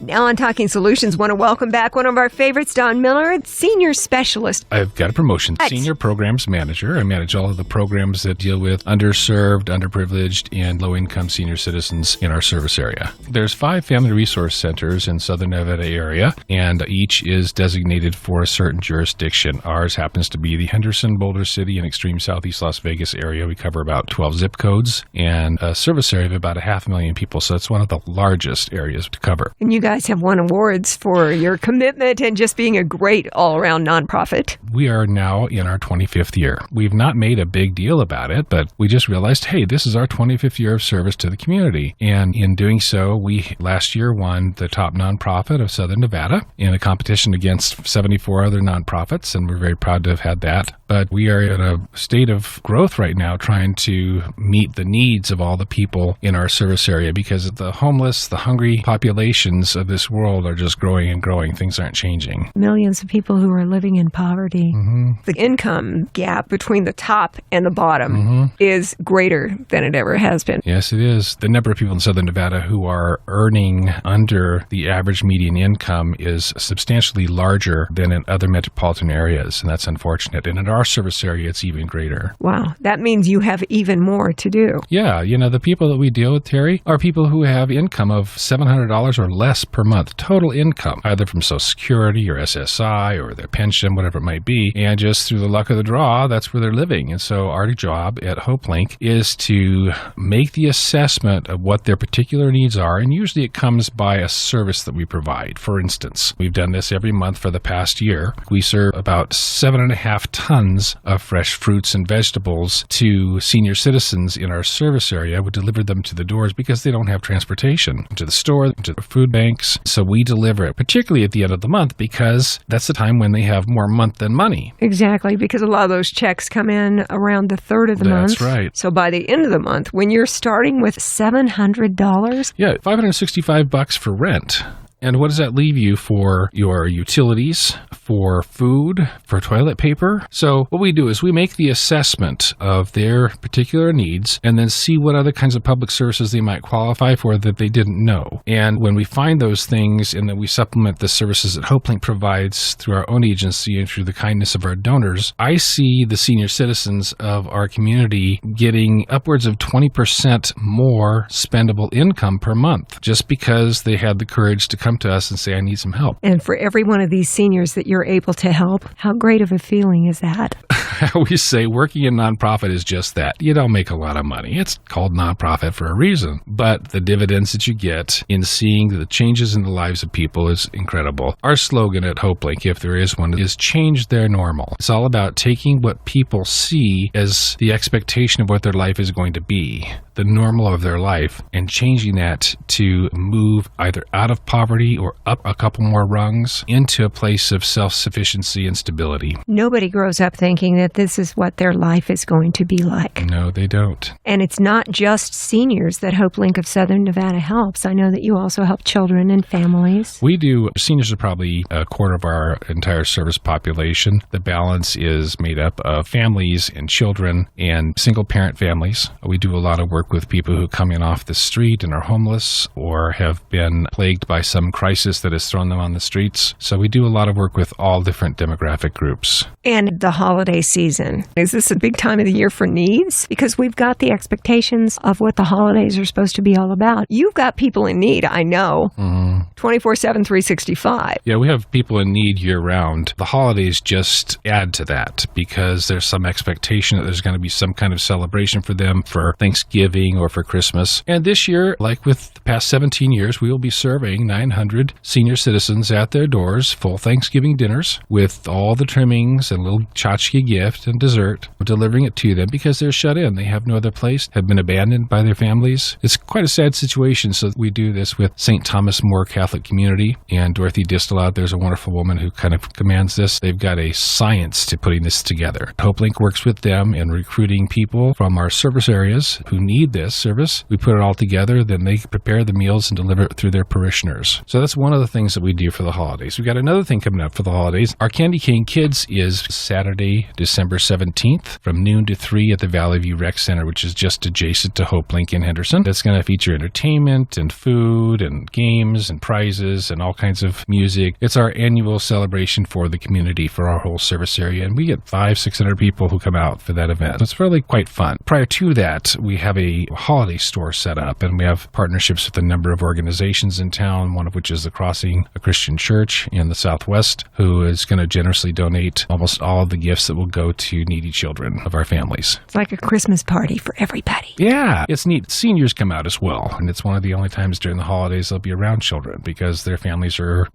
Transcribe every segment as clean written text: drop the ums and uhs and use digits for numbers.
Now on Talking Solutions, want to welcome back one of our favorites, Don Miller, Senior Specialist. I've got a promotion. Nice. Senior Programs Manager. I manage all of the programs that deal with underserved, underprivileged, and low-income senior citizens in our service area. There's 5 family resource centers in Southern Nevada area, and each is designated for a certain jurisdiction. Ours happens to be the Henderson Boulder City and extreme southeast Las Vegas area. We cover about 12 zip codes and a service area of about 500,000 people, so it's one of the largest areas to cover. And you guys have won awards for your commitment and just being a great all-around nonprofit. We are now in our 25th year. We've not made a big deal about it, but we just realized, hey, this is our 25th year of service to the community. And in doing so, we last year won the top nonprofit of Southern Nevada in a competition against 74 other nonprofits, and we're very proud to have had that. But we are in a state of growth right now trying to meet the needs of all the people in our service area because the homeless, the hungry populations of this world are just growing and growing. Things aren't changing. Millions of people who are living in poverty. Mm-hmm. The income gap between the top and the bottom is greater than it ever has been. Yes, it is. The number of people in Southern Nevada who are earning under the average median income is substantially larger than in other metropolitan areas, and that's unfortunate. And in our service area, it's even greater. Wow. That means you have even more to do. Yeah. The people that we deal with, Terry, are people who have income of $700 or less per month, total income, either from Social Security or SSI or their pension, whatever it might be. And just through the luck of the draw, that's where they're living. And so our job at HopeLink is to make the assessment of what their particular needs are. And usually it comes by a service that we provide. For instance, we've done this every month for the past year. We serve about 7.5 tons of fresh fruits and vegetables to senior citizens in our service area. We deliver them to the doors because they don't have transportation to the store, to the food banks. So we deliver it, particularly at the end of the month, because that's the time when they have more month than money. Exactly, because a lot of those checks come in around the third of the month. That's right. So by the end of the month, when you're starting with $700? Yeah, $565 for rent. And what does that leave you for your utilities, for food, for toilet paper? So what we do is we make the assessment of their particular needs and then see what other kinds of public services they might qualify for that they didn't know. And when we find those things and then we supplement the services that HopeLink provides through our own agency and through the kindness of our donors, I see the senior citizens of our community getting upwards of 20% more spendable income per month just because they had the courage to come to us and say, I need some help. And for every one of these seniors that you're able to help, how great of a feeling is that? I always say working in nonprofit is just that. You don't make a lot of money. It's called nonprofit for a reason. But the dividends that you get in seeing the changes in the lives of people is incredible. Our slogan at HopeLink, if there is one, is change their normal. It's all about taking what people see as the expectation of what their life is going to be, the normal of their life, and changing that to move either out of poverty or up a couple more rungs into a place of self-sufficiency and stability. Nobody grows up thinking that this is what their life is going to be like. No, they don't. And it's not just seniors that HopeLink of Southern Nevada helps. I know that you also help children and families. We do. Seniors are probably a quarter of our entire service population. The balance is made up of families and children and single-parent families. We do a lot of work with people who come in off the street and are homeless or have been plagued by some crisis that has thrown them on the streets. So we do a lot of work with all different demographic groups. And the holiday season. Is this a big time of the year for needs? Because we've got the expectations of what the holidays are supposed to be all about. You've got people in need, I know. 24/7, 365. Yeah, we have people in need year-round. The holidays just add to that because there's some expectation that there's going to be some kind of celebration for them for Thanksgiving or for Christmas. And this year, like with the past 17 years, we will be serving 900 senior citizens at their doors, full Thanksgiving dinners with all the trimmings and a little tchotchke gift and dessert. We're delivering it to them because they're shut in. They have no other place, have been abandoned by their families. It's quite a sad situation, so we do this with St. Thomas More Catholic Community, and Dorothy Distel out there's a wonderful woman who kind of commands this. They've got a science to putting this together. HopeLink works with them in recruiting people from our service areas who need this service. We put it all together, then they prepare the meals and deliver it through their parishioners. So that's one of the things that we do for the holidays. We've got another thing coming up for the holidays. Our Candy Cane Kids is Saturday, December December 17th from noon to 3 at the Valley View Rec Center, which is just adjacent to Hope Link in Henderson. It's going to feature entertainment and food and games and prizes and all kinds of music. It's our annual celebration for the community, for our whole service area, and we get 500-600 people who come out for that event. It's really quite fun. Prior to that, we have a holiday store set up, and we have partnerships with a number of organizations in town, one of which is the Crossing, a Christian church in the Southwest, who is going to generously donate almost all of the gifts that will go to needy children of our families. It's like a Christmas party for everybody. Yeah, it's neat. Seniors come out as well, and it's one of the only times during the holidays they'll be around children because their families are,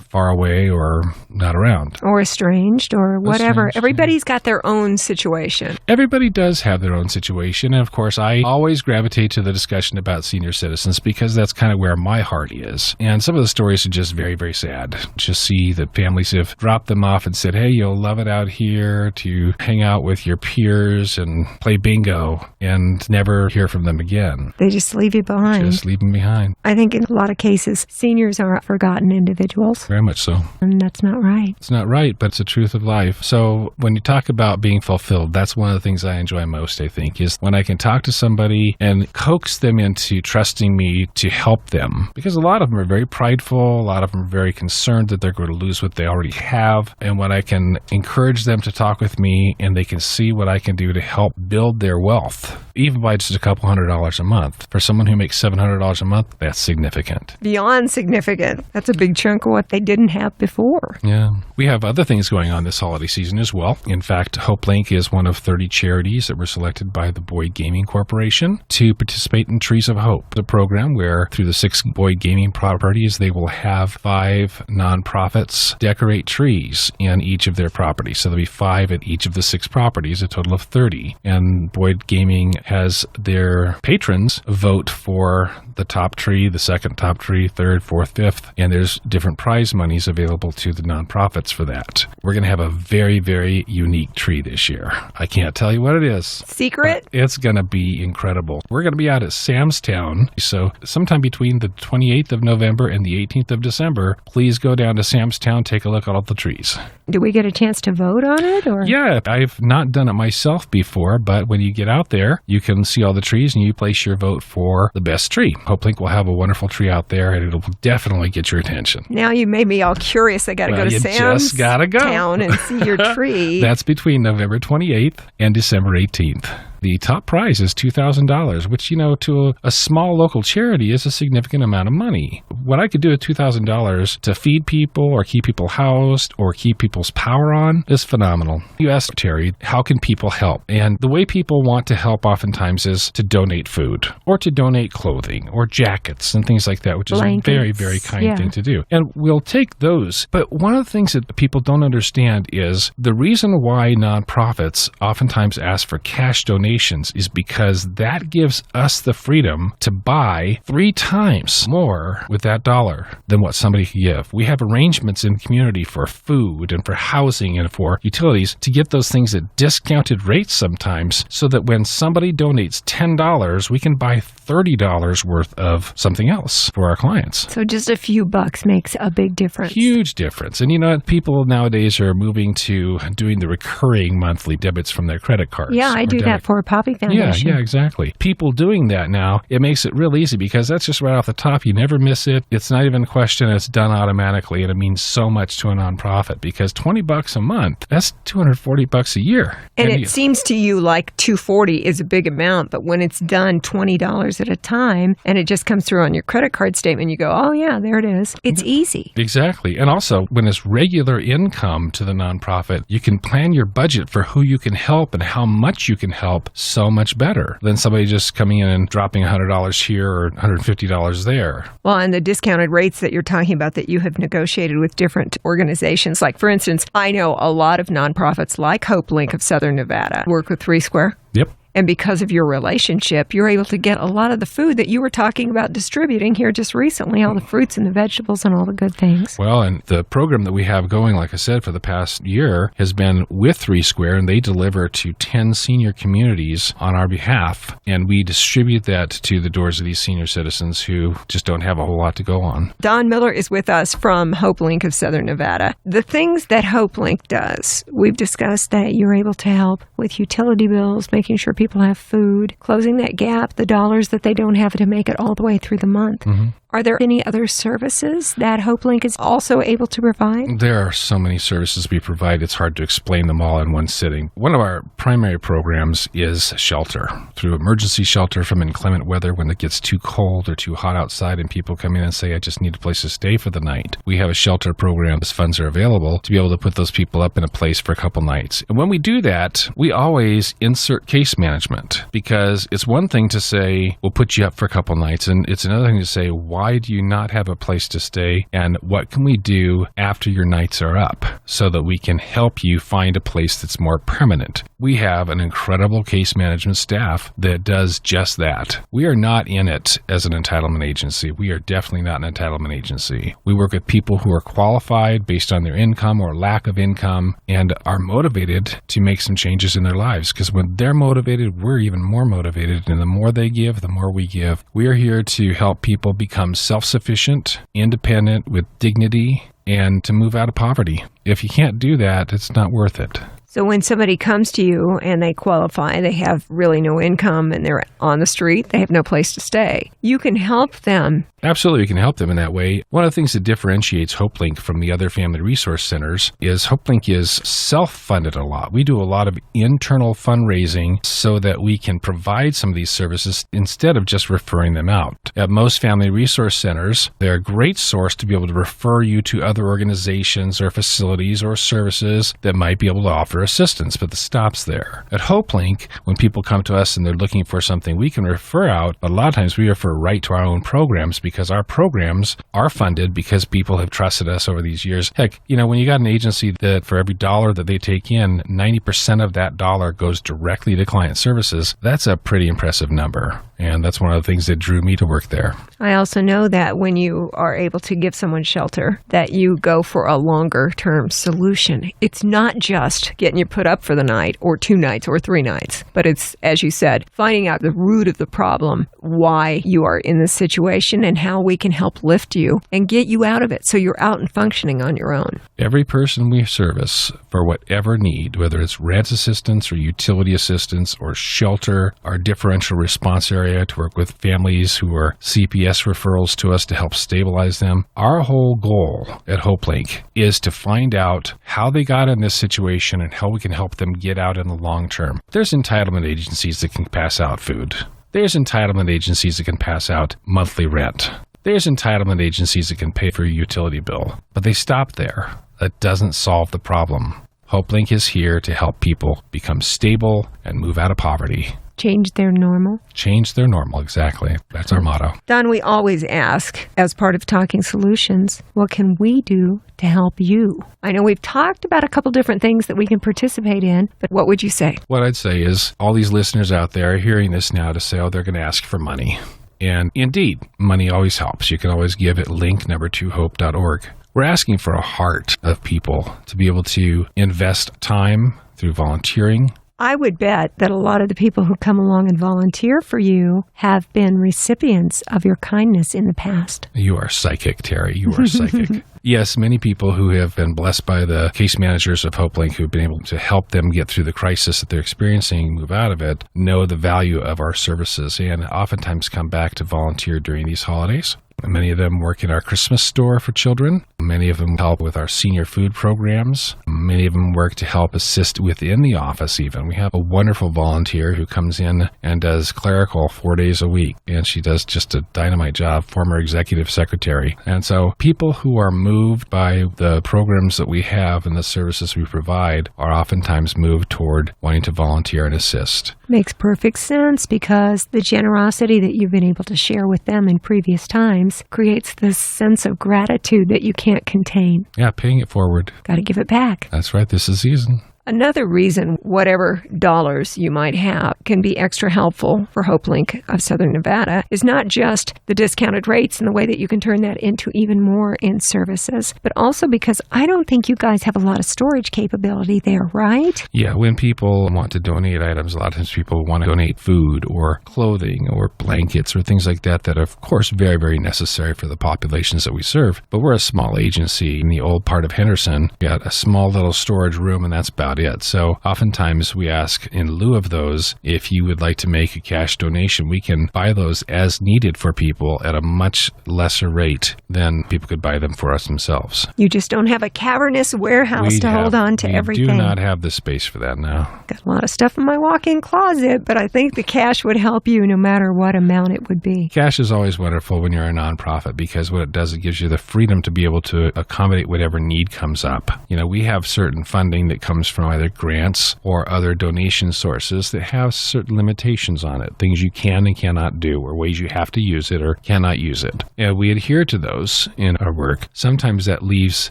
far away or not around. Or estranged or whatever. Estranged, Everybody's got their own situation. Everybody does have their own situation, and of course I always gravitate to the discussion about senior citizens because that's kind of where my heart is. And some of the stories are just very, very sad. Just see that families have dropped them off and said, hey, you'll love it out here to hang out with your peers and play bingo, and never hear from them again. They just leave you behind. Just leave them behind. I think in a lot of cases, seniors are forgotten individuals. Very much so. And that's not right. It's not right, but it's the truth of life. So when you talk about being fulfilled, that's one of the things I enjoy most, I think, is when I can talk to somebody and coax them into trusting me to help them. Because a lot of them are very prideful. A lot of them are very concerned that they're going to lose what they already have. And when I can encourage them to talk with me and they can see what I can do to help build their wealth, even by just a couple $100s a month. For someone who makes $700 a month, that's significant. Beyond significant. That's a big chunk of what they didn't have before. Yeah. We have other things going on this holiday season as well. In fact, Hope Link is one of 30 charities that were selected by the Boyd Gaming Corporation to participate in Trees of Hope, the program where through the 6 Boyd Gaming properties, they will have 5 nonprofits decorate trees in each of their properties. So there'll be 5 at each of the 6 properties, a total of 30. And Boyd Gaming has their patrons vote for the top tree, the second top tree, third, fourth, fifth, and there's different prize monies available to the nonprofits for that. We're going to have a very, very unique tree this year. I can't tell you what it is. Secret? It's going to be incredible. We're going to be out at Samstown, so sometime between the 28th of November and the 18th of December, please go down to Samstown, take a look at all the trees. Do we get a chance to vote on it? Or? Yeah, I've not done it myself before, but when you get out there, you can see all the trees and you place your vote for the best tree. Hope Link will have a wonderful tree out there, and it'll definitely get your attention. Now you made me all curious. I got to go to Samstown and see your tree. That's between November 28th and December 18th. The top prize is $2,000, which, to a small local charity is a significant amount of money. What I could do with $2,000 to feed people or keep people housed or keep people's power on is phenomenal. You asked Terry, how can people help? And the way people want to help oftentimes is to donate food or to donate clothing or jackets and things like that, which is blankets. A very, very kind thing to do. And we'll take those. But one of the things that people don't understand is the reason why nonprofits oftentimes ask for cash donations is because that gives us the freedom to buy 3 times more with that dollar than what somebody could give. We have arrangements in the community for food and for housing and for utilities to get those things at discounted rates sometimes so that when somebody donates $10, we can buy $30 worth of something else for our clients. So just a few bucks makes a big difference. Huge difference. And people nowadays are moving to doing the recurring monthly debits from their credit cards. Yeah, I do that for a Poppy Foundation. Yeah, exactly. People doing that now, it makes it real easy because that's just right off the top. You never miss it. It's not even a question. It's done automatically, and it means so much to a nonprofit because $20 a month, that's $240 a year. And it seems to you like $240 is a big amount, but when it's done $20 at a time and it just comes through on your credit card statement, you go, oh yeah, there it is. It's easy. Exactly. And also, when it's regular income to the nonprofit, you can plan your budget for who you can help and how much you can help so much better than somebody just coming in and dropping $100 here or $150 there. Well, and the discounted rates that you're talking about that you have negotiated with different organizations, like for instance, I know a lot of nonprofits like Hope Link of Southern Nevada work with 3 Square. Yep. And because of your relationship, you're able to get a lot of the food that you were talking about distributing here just recently, all the fruits and the vegetables and all the good things. Well, and the program that we have going, like I said, for the past year has been with 3 Square, and they deliver to 10 senior communities on our behalf. And we distribute that to the doors of these senior citizens who just don't have a whole lot to go on. Don Miller is with us from HopeLink of Southern Nevada. The things that HopeLink does, we've discussed that you're able to help with utility bills, making sure people have food, closing that gap, the dollars that they don't have to make it all the way through the month. Mm-hmm. Are there any other services that HopeLink is also able to provide? There are so many services we provide, it's hard to explain them all in one sitting. One of our primary programs is shelter. Through emergency shelter from inclement weather when it gets too cold or too hot outside and people come in and say, I just need a place to stay for the night. We have a shelter program as funds are available to be able to put those people up in a place for a couple nights. And when we do that, we always insert case management, because it's one thing to say, we'll put you up for a couple nights, and it's another thing to say, why do you not have a place to stay, and what can we do after your nights are up so that we can help you find a place that's more permanent? We have an incredible case management staff that does just that. We are not in it as an entitlement agency. We are definitely not an entitlement agency. We work with people who are qualified based on their income or lack of income and are motivated to make some changes in their lives, because when they're motivated, we're even more motivated, and the more they give, the more we give. We are here to help people become self-sufficient, independent, with dignity, and to move out of poverty. If you can't do that, it's not worth it. So when somebody comes to you and they qualify, they have really no income and they're on the street, they have no place to stay, you can help them. Absolutely, we can help them in that way. One of the things that differentiates HopeLink from the other family resource centers is HopeLink is self-funded a lot. We do a lot of internal fundraising so that we can provide some of these services instead of just referring them out. At most family resource centers, they're a great source to be able to refer you to other organizations or facilities or services that might be able to offer assistance, but it stops there. At HopeLink, when people come to us and they're looking for something, we can refer out. A lot of times we refer right to our own programs, because our programs are funded because people have trusted us over these years. Heck, when you got an agency that for every dollar that they take in, 90% of that dollar goes directly to client services, that's a pretty impressive number. And that's one of the things that drew me to work there. I also know that when you are able to give someone shelter, that you go for a longer-term solution. It's not just getting you put up for the night or 2 nights or 3 nights, but it's, as you said, finding out the root of the problem, why you are in this situation, and how we can help lift you and get you out of it so you're out and functioning on your own. Every person we service for whatever need, whether it's rent assistance or utility assistance or shelter, our differential response area to work with families who are CPS referrals to us to help stabilize them. Our whole goal at HopeLink is to find out how they got in this situation and how we can help them get out in the long term. There's entitlement agencies that can pass out food. There's entitlement agencies that can pass out monthly rent. There's entitlement agencies that can pay for your utility bill, but they stop there. That doesn't solve the problem. HopeLink is here to help people become stable and move out of poverty. Change their normal? Change their normal, exactly. That's our motto. Don, we always ask, as part of Talking Solutions, what can we do to help you? I know we've talked about a couple different things that we can participate in, but what would you say? What I'd say is all these listeners out there are hearing this now to say, they're going to ask for money. And indeed, money always helps. You can always give at link2hope.org. We're asking for a heart of people to be able to invest time through volunteering. I would bet that a lot of the people who come along and volunteer for you have been recipients of your kindness in the past. You are psychic, Terry. You are psychic. Yes, many people who have been blessed by the case managers of HopeLink who have been able to help them get through the crisis that they're experiencing, move out of it, know the value of our services, and oftentimes come back to volunteer during these holidays. Many of them work in our Christmas store for children. Many of them help with our senior food programs. Many of them work to help assist within the office even. We have a wonderful volunteer who comes in and does clerical 4 days a week, and she does just a dynamite job, former executive secretary. And so people who are moved by the programs that we have and the services we provide are oftentimes moved toward wanting to volunteer and assist. Makes perfect sense, because the generosity that you've been able to share with them in previous times creates this sense of gratitude that you can't contain. Yeah, paying it forward. Got to give it back. That's right. This is the season. Another reason whatever dollars you might have can be extra helpful for HopeLink of Southern Nevada is not just the discounted rates and the way that you can turn that into even more in services, but also because I don't think you guys have a lot of storage capability there, right? Yeah, when people want to donate items, a lot of times people want to donate food or clothing or blankets or things like that that are, of course, very, very necessary for the populations that we serve. But we're a small agency in the old part of Henderson. We got a small little storage room, and that's about it. So oftentimes we ask, in lieu of those, if you would like to make a cash donation, we can buy those as needed for people at a much lesser rate than people could buy them for us themselves. You just don't have a cavernous warehouse to hold on to everything. We do not have the space for that now. Got a lot of stuff in my walk-in closet, but I think the cash would help you no matter what amount it would be. Cash is always wonderful when you're a nonprofit because what it does, it gives you the freedom to be able to accommodate whatever need comes up. You know, we have certain funding that comes from either grants or other donation sources that have certain limitations on it, things you can and cannot do, or ways you have to use it or cannot use it. And we adhere to those in our work. Sometimes that leaves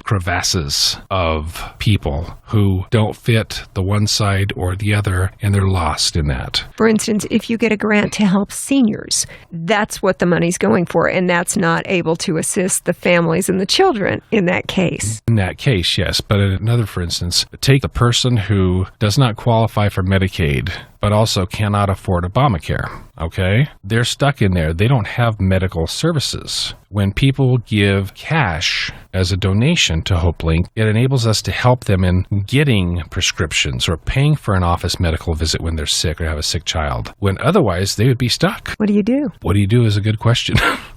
crevasses of people who don't fit the one side or the other, and they're lost in that. For instance, if you get a grant to help seniors, that's what the money's going for, and that's not able to assist the families and the children in that case. In that case, yes. But in another, for instance, take the person who does not qualify for Medicaid, but also cannot afford Obamacare, okay? They're stuck in there. They don't have medical services. When people give cash as a donation to HopeLink, it enables us to help them in getting prescriptions or paying for an office medical visit when they're sick or have a sick child, when otherwise they would be stuck. What do you do? What do you do is a good question.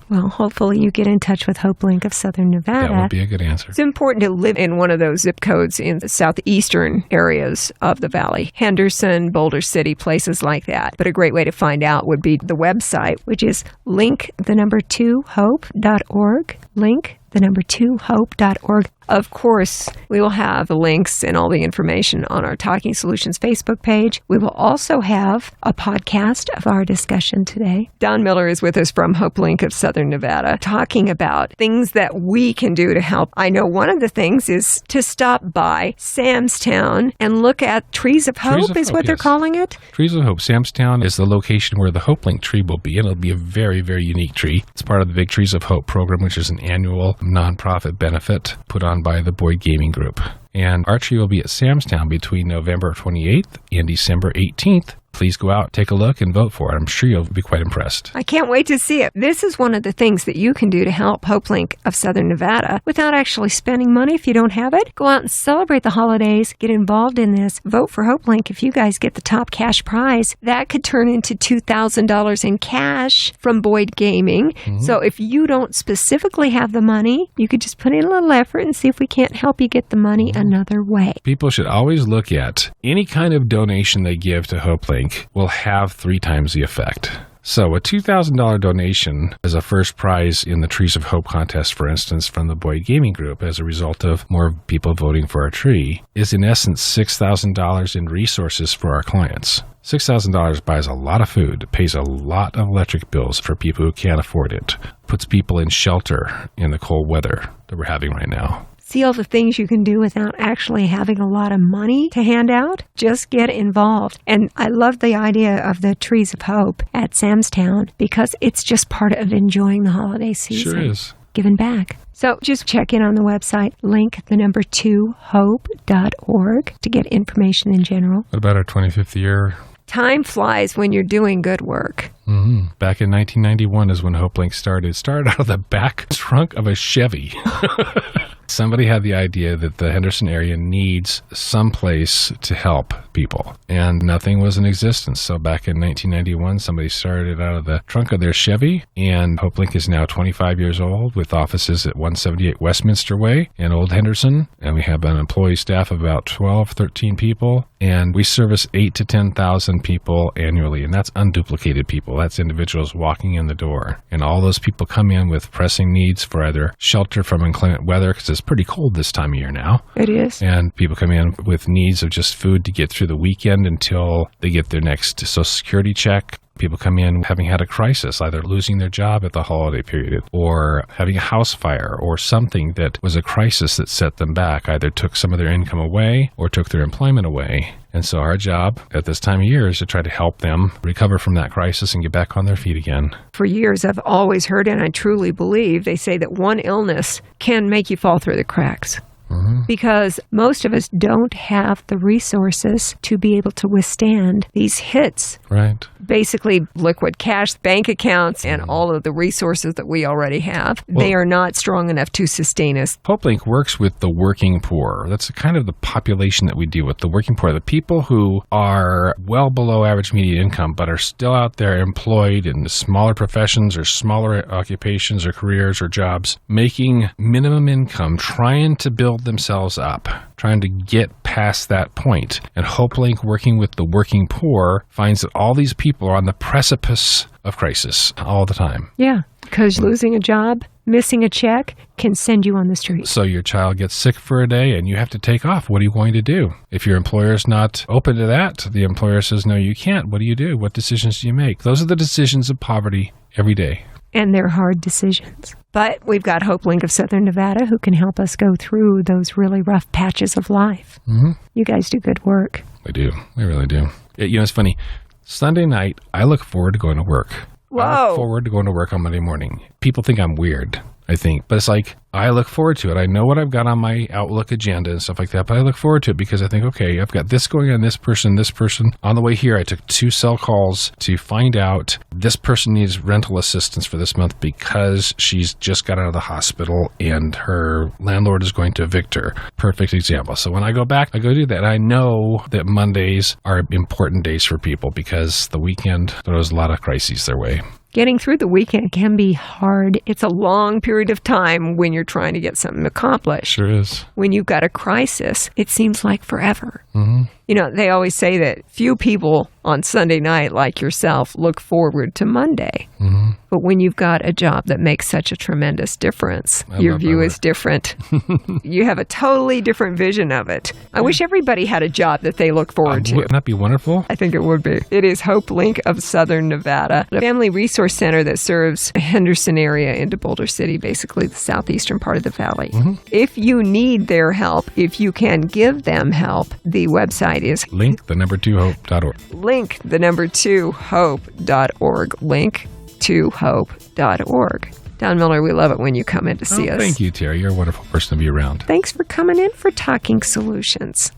Well, hopefully you get in touch with HopeLink of Southern Nevada. That would be a good answer. It's important to live in one of those zip codes in the southeastern areas of the valley. Henderson, Boulder City, places like that. But a great way to find out would be the website, which is link2hope.org. Link2hope.org. Of course, we will have the links and all the information on our Talking Solutions Facebook page. We will also have a podcast of our discussion today. Don Miller is with us from HopeLink of Southern Nevada, talking about things that we can do to help. I know one of the things is to stop by Samstown and look at Trees of Hope, is what they're calling it? Trees of Hope. Samstown is the location where the HopeLink tree will be, and it'll be a very, very unique tree. It's part of the Big Trees of Hope program, which is an annual nonprofit benefit put on by the Boyd Gaming Group. And our tree will be at Samstown between November 28th and December 18th. Please go out, take a look, and vote for it. I'm sure you'll be quite impressed. I can't wait to see it. This is one of the things that you can do to help HopeLink of Southern Nevada without actually spending money if you don't have it. Go out and celebrate the holidays. Get involved in this. Vote for HopeLink. If you guys get the top cash prize, that could turn into $2,000 in cash from Boyd Gaming. Mm-hmm. So if you don't specifically have the money, you could just put in a little effort and see if we can't help you get the money another way. People should always look at any kind of donation they give to HopeLink will have 3 times the effect. So a $2,000 donation as a first prize in the Trees of Hope contest, for instance, from the Boyd Gaming Group as a result of more people voting for our tree is in essence $6,000 in resources for our clients. $6,000 buys a lot of food, pays a lot of electric bills for people who can't afford it, puts people in shelter in the cold weather that we're having right now. See all the things you can do without actually having a lot of money to hand out? Just get involved. And I love the idea of the Trees of Hope at Samstown because it's just part of enjoying the holiday season. Sure is. Giving back. So just check in on the website, link2hope.org to get information in general. What about our 25th year? Time flies when you're doing good work. Mm-hmm. Back in 1991 is when HopeLink started. It started out of the back trunk of a Chevy. Somebody had the idea that the Henderson area needs some place to help people, and nothing was in existence. So back in 1991, somebody started out of the trunk of their Chevy, and HopeLink is now 25 years old with offices at 178 Westminster Way in Old Henderson, and we have an employee staff of about 12, 13 people, and we service 8,000 to 10,000 people annually, and that's unduplicated people. That's individuals walking in the door, and all those people come in with pressing needs for either shelter from inclement weather, because it's pretty cold this time of year now. It is. And people come in with needs of just food to get through the weekend until they get their next Social Security check, People come in having had a crisis, either losing their job at the holiday period or having a house fire or something that was a crisis that set them back, either took some of their income away or took their employment away. And so our job at this time of year is to try to help them recover from that crisis and get back on their feet again. For years, I've always heard, and I truly believe, they say that one illness can make you fall through the cracks. Because most of us don't have the resources to be able to withstand these hits. Right. Basically, liquid cash, bank accounts, and all of the resources that we already have. They are not strong enough to sustain us. HopeLink works with the working poor. That's kind of the population that we deal with, the working poor, the people who are well below average median income but are still out there employed in smaller professions or smaller occupations or careers or jobs, making minimum income, trying to build themselves up, trying to get past that point. And HopeLink, working with the working poor, finds that all these people are on the precipice of crisis all the time. Yeah, because losing a job, missing a check can send you on the street. So your child gets sick for a day and you have to take off. What are you going to do? If your employer's not open to that, the employer says, no, you can't. What do you do? What decisions do you make? Those are the decisions of poverty every day. And they're hard decisions. But we've got HopeLink of Southern Nevada who can help us go through those really rough patches of life. You guys do good work. We do. We really do. It's funny. Sunday night, I look forward to going to work. Whoa. I look forward to going to work on Monday morning. People think I'm weird, I think. But it's like, I look forward to it. I know what I've got on my Outlook agenda and stuff like that, but I look forward to it because I think, okay, I've got this going on, this person. On the way here, I took 2 cell calls to find out this person needs rental assistance for this month because she's just got out of the hospital and her landlord is going to evict her. Perfect example. So when I go back, I go do that. I know that Mondays are important days for people because the weekend throws a lot of crises their way. Getting through the weekend can be hard. It's a long period of time when you're trying to get something accomplished. Sure is. When you've got a crisis, it seems like forever. They always say that few people on Sunday night like yourself look forward to Monday. But when you've got a job that makes such a tremendous difference, your view is different. You have a totally different vision of it. I wish everybody had a job that they look forward to. Wouldn't that be wonderful? I think it would be. It is HopeLink of Southern Nevada, a family resource center that serves the Henderson area into Boulder City, basically the southeastern part of the valley. If you need their help, if you can give them help, the website is link2hope.org. Link2hope.org. Link2hope.org. Don Miller, we love it when you come in to see us. Thank you, Terry. You're a wonderful person to be around. Thanks for coming in for Talking Solutions.